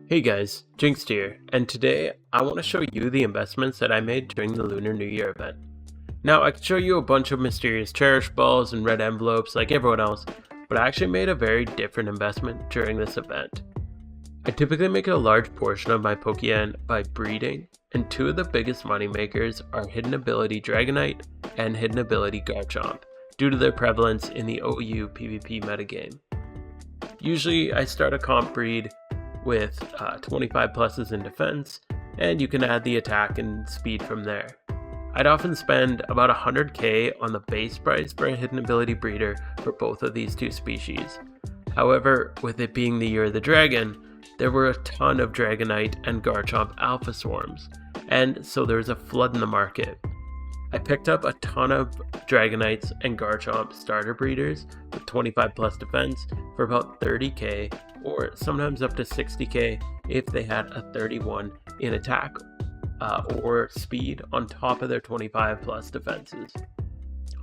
Hey guys, Jinxed here, and today I want to show you the investments that I made during the Lunar New Year event. Now I could show you a bunch of mysterious cherish balls and red envelopes like everyone else, but I actually made a very different investment during this event. I typically make a large portion of my pokeyen by breeding, and two of the biggest money makers are Hidden Ability Dragonite and Hidden Ability Garchomp, due to their prevalence in the OU PvP metagame. Usually I start a comp breed with 25 pluses in defense, and you can add the attack and speed from there. I'd often spend about 100k on the base price for a hidden ability breeder for both of these two species. However, with it being the year of the dragon, there were a ton of Dragonite and Garchomp alpha swarms, and so there was a flood in the market. I picked up a ton of Dragonites and Garchomp starter breeders with 25 plus defense for about 30k, or sometimes up to 60k if they had a 31 in attack or speed on top of their 25 plus defenses.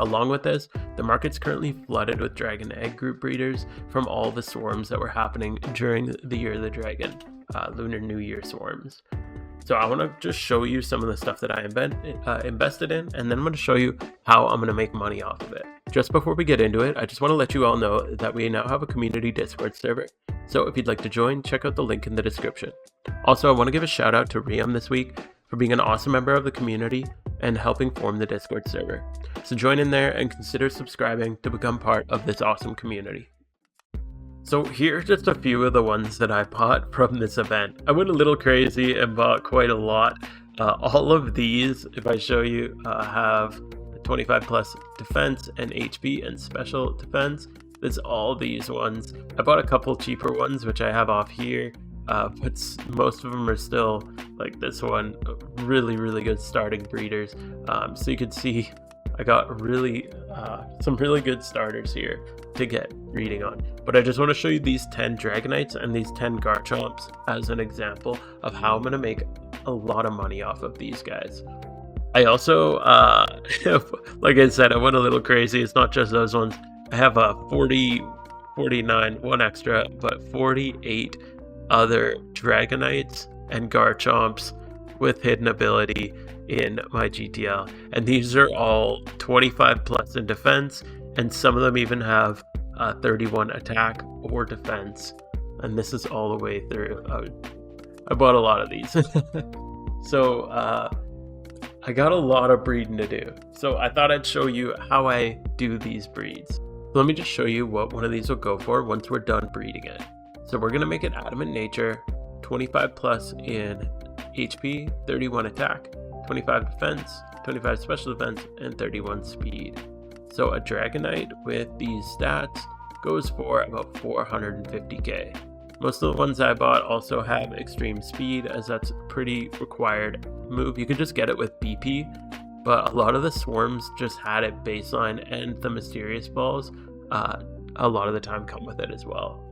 Along with this, the market's currently flooded with Dragon Egg group breeders from all the swarms that were happening during the Year of the Dragon, Lunar New Year swarms. So I want to just show you some of the stuff that I invested in, and then I'm going to show you how I'm going to make money off of it. Just before we get into it, I just want to let you all know that we now have a community Discord server. So if you'd like to join, check out the link in the description. Also, I want to give a shout out to Riam this week for being an awesome member of the community and helping form the Discord server. So join in there and consider subscribing to become part of this awesome community. So here are just a few of the ones that I bought from this event. I went a little crazy and bought quite a lot. All of these, if I show you, have 25 plus defense and HP and special defense. There's all these ones. I bought a couple cheaper ones, which I have off here, but most of them are still, like this one, really good starting breeders. So you can see I got some really good starters here to get reading on. But I just want to show you these 10 Dragonites and these 10 Garchomps as an example of how I'm going to make a lot of money off of these guys. I also, like I said, I went a little crazy. It's not just those ones. I have a 49, one extra, but 48 other Dragonites and Garchomps with hidden ability in my GTL, and these are all 25 plus in defense, and some of them even have 31 attack or defense, and this is all the way through. I bought a lot of these. So I got a lot of breeding to do, so I thought I'd show you how I do these breeds. So let me just show you what one of these will go for once we're done breeding it. So we're gonna make it Adamant Nature, 25 plus in HP, 31 attack, 25 defense, 25 special defense, and 31 speed. So a Dragonite with these stats goes for about 450k. Most of the ones I bought also have extreme speed, as that's a pretty required move. You could just get it with BP, but a lot of the swarms just had it baseline, and the mysterious balls a lot of the time come with it as well.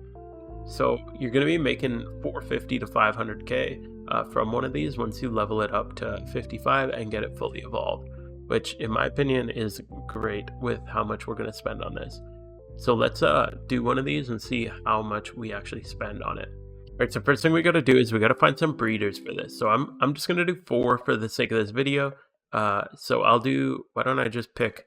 So you're going to be making 450 to 500k from one of these once you level it up to 55 and get it fully evolved, which in my opinion is great with how much we're going to spend on this. So let's do one of these and see how much we actually spend on it. All right, so first thing we got to do is we got to find some breeders for this. So I'm just going to do 4 for the sake of this video. So I'll do, why don't I just pick,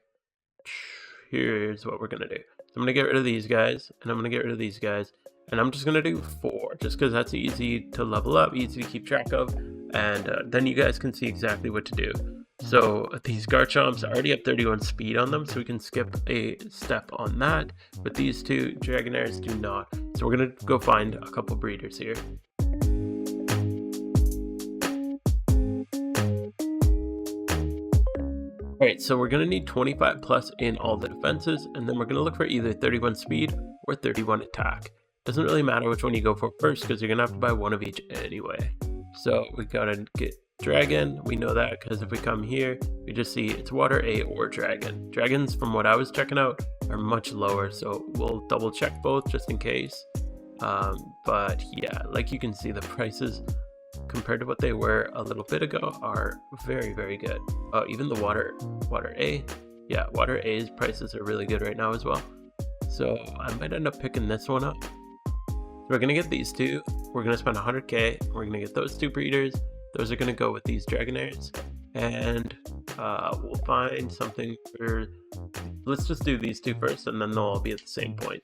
here's what we're going to do. So I'm going to get rid of these guys, and I'm going to get rid of these guys. And I'm just going to do 4, just because that's easy to level up, easy to keep track of, and then you guys can see exactly what to do. So these Garchomps already have 31 speed on them, so we can skip a step on that, but these two Dragonairs do not. So we're going to go find a couple breeders here. Alright, so we're going to need 25 plus in all the defenses, and then we're going to look for either 31 speed or 31 attack. Doesn't really matter which one you go for first, because you're gonna have to buy one of each anyway. So we gotta get dragon. We know that because if we come here, we just see it's water A or dragon. Dragons, from what I was checking out, are much lower, so we'll double check both just in case. But yeah, like you can see, the prices compared to what they were a little bit ago are very good. Even the water A, yeah, water A's prices are really good right now as well. So I might end up picking this one up. we're gonna get these two. We're gonna spend 100k. We're gonna get those two breeders. Those are gonna go with these Dragonaires, and we'll find something for. Let's just do these two first, and then they'll all be at the same point.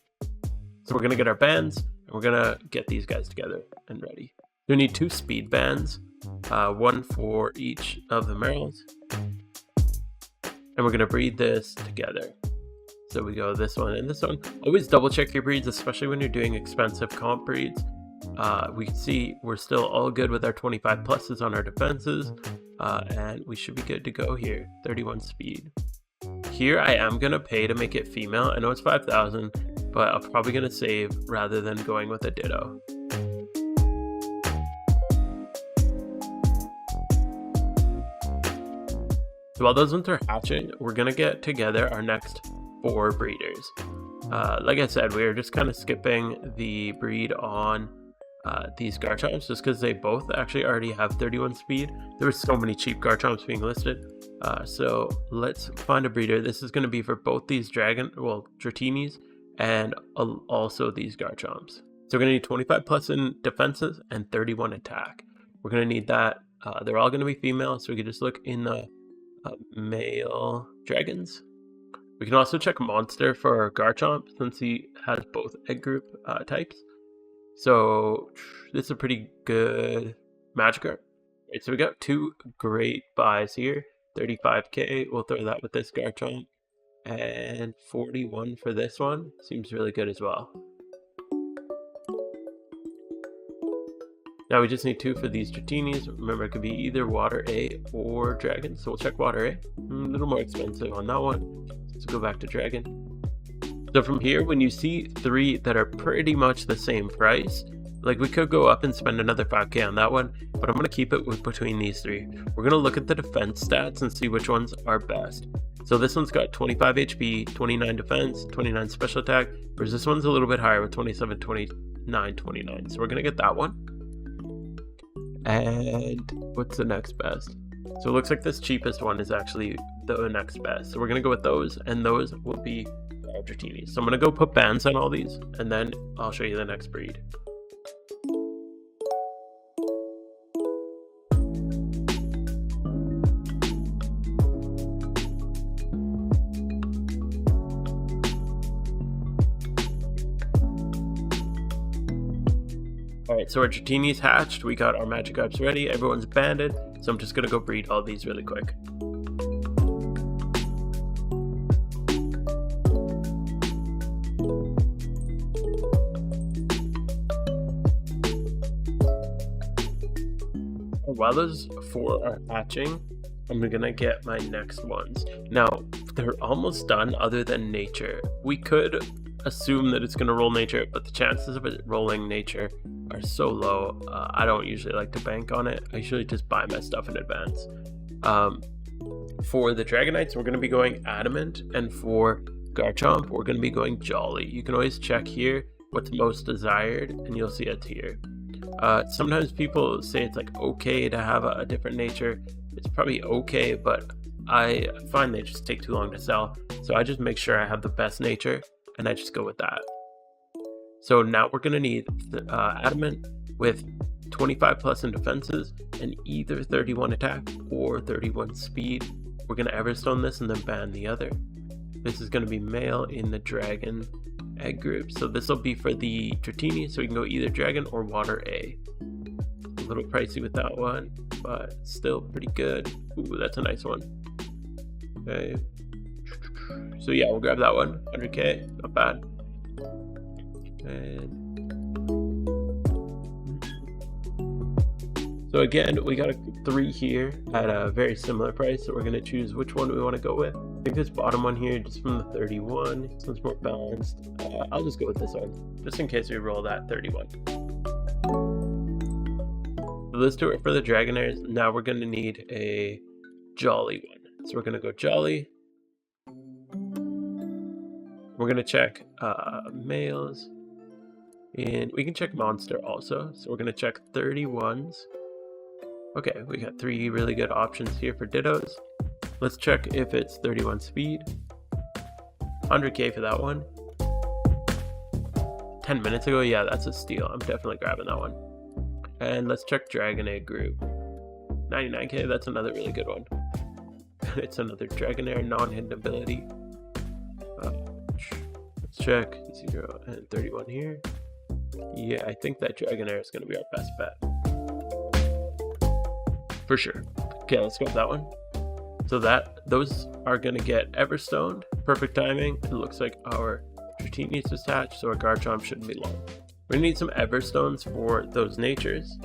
So we're gonna get our bands, and we're gonna get these guys together and ready. We need 2 speed bands, one for each of the Merrills, and we're gonna breed this together. So we go this one and this one. Always double check your breeds, especially when you're doing expensive comp breeds. We can see we're still all good with our 25 pluses on our defenses, and we should be good to go here. 31 speed. Here I am gonna pay to make it female. I know it's 5,000, but I'm probably gonna save rather than going with a ditto. So while those ones are hatching, we're gonna get together our next 4 breeders. Like I said, we're just kind of skipping the breed on these Garchomps just because they both actually already have 31 speed. There were so many cheap Garchomps being listed. So let's find a breeder. This is going to be for both these Dratinis and also these Garchomps. So we're going to need 25 plus in defenses and 31 attack. We're going to need that. They're all going to be female, so we can just look in the male dragons. We can also check Monster for Garchomp since he has both egg group types. So this is a pretty good Magikarp. Right, so we got 2 great buys here. 35k, we'll throw that with this Garchomp. And 41 for this one. Seems really good as well. Now we just need 2 for these Dratinis. Remember, it could be either Water A or Dragon. So we'll check Water A. A little more expensive on that one. Let's go back to Dragon. So from here, when you see 3 that are pretty much the same price, like we could go up and spend another 5k on that one, but I'm going to keep it with between these 3. We're going to look at the defense stats and see which ones are best. So this one's got 25 HP, 29 defense, 29 special attack, whereas this one's a little bit higher with 27, 29, 29. So we're going to get that one. And what's the next best? So it looks like this cheapest one is actually the next best. So we're going to go with those, and those will be Dratinis. So I'm going to go put bands on all these, and then I'll show you the next breed. Alright, so our Dratini's hatched, we got our Magikarps ready, everyone's banded, so I'm just going to go breed all these really quick. While those 4 are hatching, I'm gonna get my next ones. Now, they're almost done other than nature. We could assume that it's gonna roll nature, but the chances of it rolling nature are so low. I don't usually like to bank on it. I usually just buy my stuff in advance. For the Dragonites, we're gonna be going Adamant, and for Garchomp, we're gonna be going Jolly. You can always check here what's most desired, and you'll see it here. Sometimes people say it's like okay to have a different nature. It's probably okay, but I find they just take too long to sell. So I just make sure I have the best nature, and I just go with that. So now we're gonna need the, Adamant with 25 plus in defenses and either 31 attack or 31 speed. We're gonna Everstone this and then ban the other. This is gonna be male in the Dragon egg group, so this will be for the Dratini, so we can go either Dragon or Water A. A little pricey with that one, but still pretty good. Ooh, that's a nice one. Okay, so yeah, we'll grab that one. 100k, not bad. And so again, we got 3 here at a very similar price, so we're gonna choose which one we want to go with. I think this bottom one here, just from the 31, this one's more balanced. I'll just go with this one, just in case we roll that 31. So those 2 are for the Dragonaires. Now we're going to need a Jolly one. So we're going to go Jolly. We're going to check males. And we can check Monster also. So we're going to check 31s. Okay, we got 3 really good options here for Dittos. Let's check if it's 31 speed. 100k for that one. 10 minutes ago. Yeah, that's a steal. I'm definitely grabbing that one. And let's check Dragon Egg Group. 99k, that's another really good one. It's another Dragonair non-hidden ability. Let's check 0 and 31 here. Yeah, I think that Dragonair is going to be our best bet. For sure. Okay, let's go with that one. So those are going to get Everstoned. Perfect timing. It looks like our Dratini's attached, so our Garchomp shouldn't be long. We're going to need some Everstones for those natures.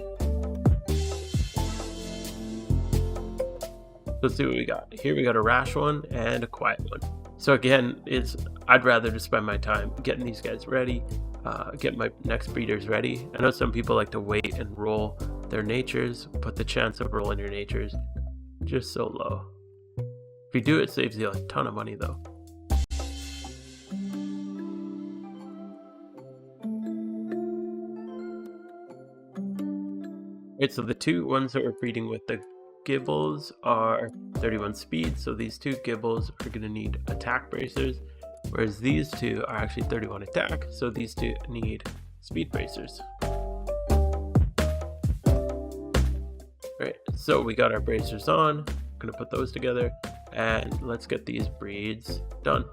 Let's see what we got. Here we got a rash one and a quiet one. So again, I'd rather just spend my time getting these guys ready, get my next breeders ready. I know some people like to wait and roll their natures, but the chance of rolling your natures just so low. If you do, it saves you a ton of money though. Right, so the two ones that we're breeding with the Gibbles are 31 speed, so these two Gibbles are going to need attack bracers, whereas these two are actually 31 attack, so these two need speed bracers. Right, so we got our bracers on. I'm going to put those together, and let's get these breeds done.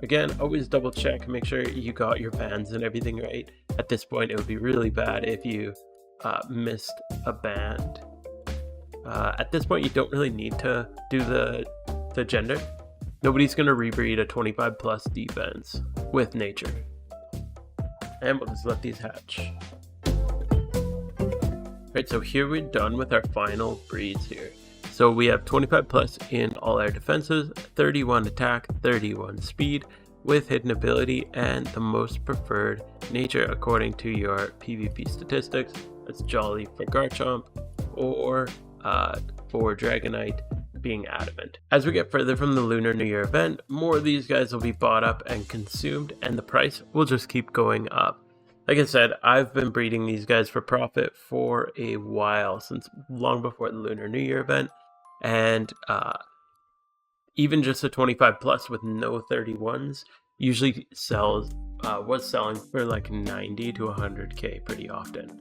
Again, always double check, make sure you got your bands and everything right. At this point, it would be really bad if you missed a band. At this point, you don't really need to do the gender. Nobody's going to rebreed a 25 plus defense with nature. And we'll just let these hatch. Right, so here we're done with our final breeds here. So we have 25 plus in all our defenses, 31 attack, 31 speed with hidden ability, and the most preferred nature according to your PvP statistics. That's Jolly for Garchomp, or for Dragonite being adamant. As we get further from the Lunar New Year event, more of these guys will be bought up and consumed, and the price will just keep going up. Like I said, I've been breeding these guys for profit for a while, since long before the Lunar New Year event, and even just a 25 plus with no 31s usually was selling for like 90 to 100k pretty often.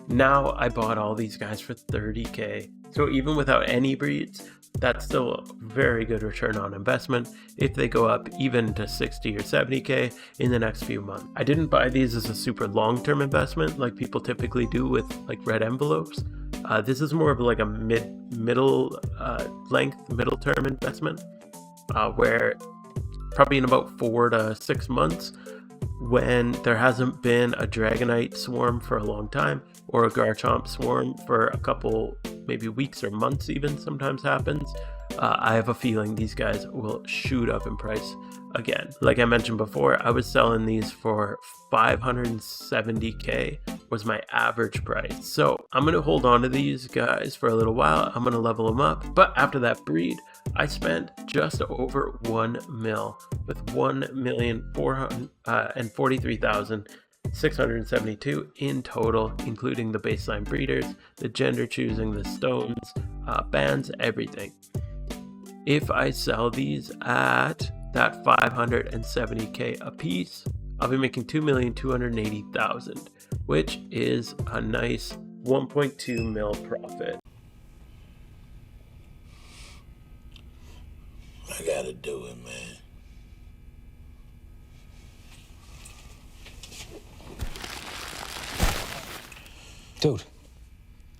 Now I bought all these guys for 30k, so even without any breeds, that's still a very good return on investment if they go up even to 60 or 70k in the next few months. I didn't buy these as a super long-term investment like people typically do with like red envelopes. This is more of like a middle term investment, where probably in about 4 to 6 months, when there hasn't been a Dragonite swarm for a long time, or a Garchomp swarm for a couple, maybe weeks or months even sometimes happens, I have a feeling these guys will shoot up in price again. Like I mentioned before, I was selling these for 570k was my average price. So I'm going to hold on to these guys for a little while. I'm going to level them up. But after that breed, I spent just over 1 mil with 1,443,672 in total, including the baseline breeders, the gender choosing, the stones, bands, everything. If I sell these at that 570k a piece, I'll be making 2,280,000, which is a nice 1.2 mil profit. I gotta do it, man. Dude.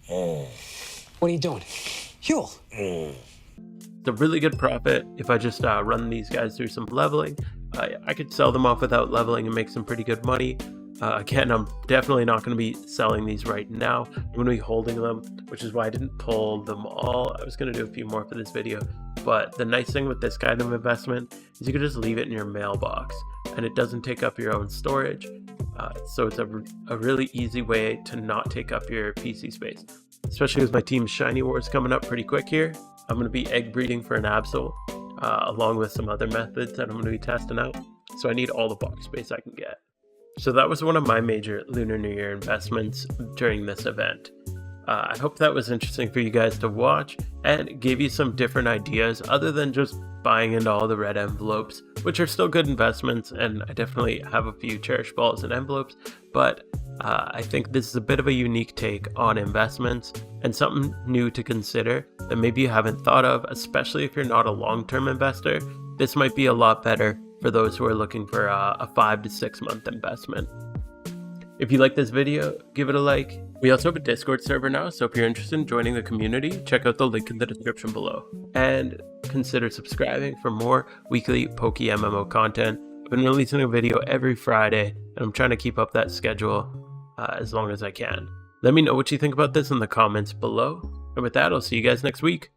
What are you doing? Huel. It's a really good profit if I just run these guys through some leveling. I could sell them off without leveling and make some pretty good money. Again, I'm definitely not going to be selling these right now. I'm going to be holding them, which is why I didn't pull them all. I was going to do a few more for this video. But the nice thing with this kind of investment is you can just leave it in your mailbox and it doesn't take up your own storage. So it's a really easy way to not take up your PC space, especially with my team's Shiny Wars coming up pretty quick here. I'm going to be egg breeding for an Absol, along with some other methods that I'm going to be testing out. So I need all the box space I can get. So that was one of my major Lunar New Year investments during this event. I hope that was interesting for you guys to watch and gave you some different ideas other than just buying into all the red envelopes, which are still good investments, and I definitely have a few cherish balls and envelopes, but I think this is a bit of a unique take on investments and something new to consider that maybe you haven't thought of, especially if you're not a long-term investor. This might be a lot better for those who are looking for a 5 to 6 month investment. If you like this video, give it a like. We also have a Discord server now, so if you're interested in joining the community, check out the link in the description below. And consider subscribing for more weekly PokeMMO content. I've been releasing a video every Friday, and I'm trying to keep up that schedule as long as I can. Let me know what you think about this in the comments below. And with that, I'll see you guys next week.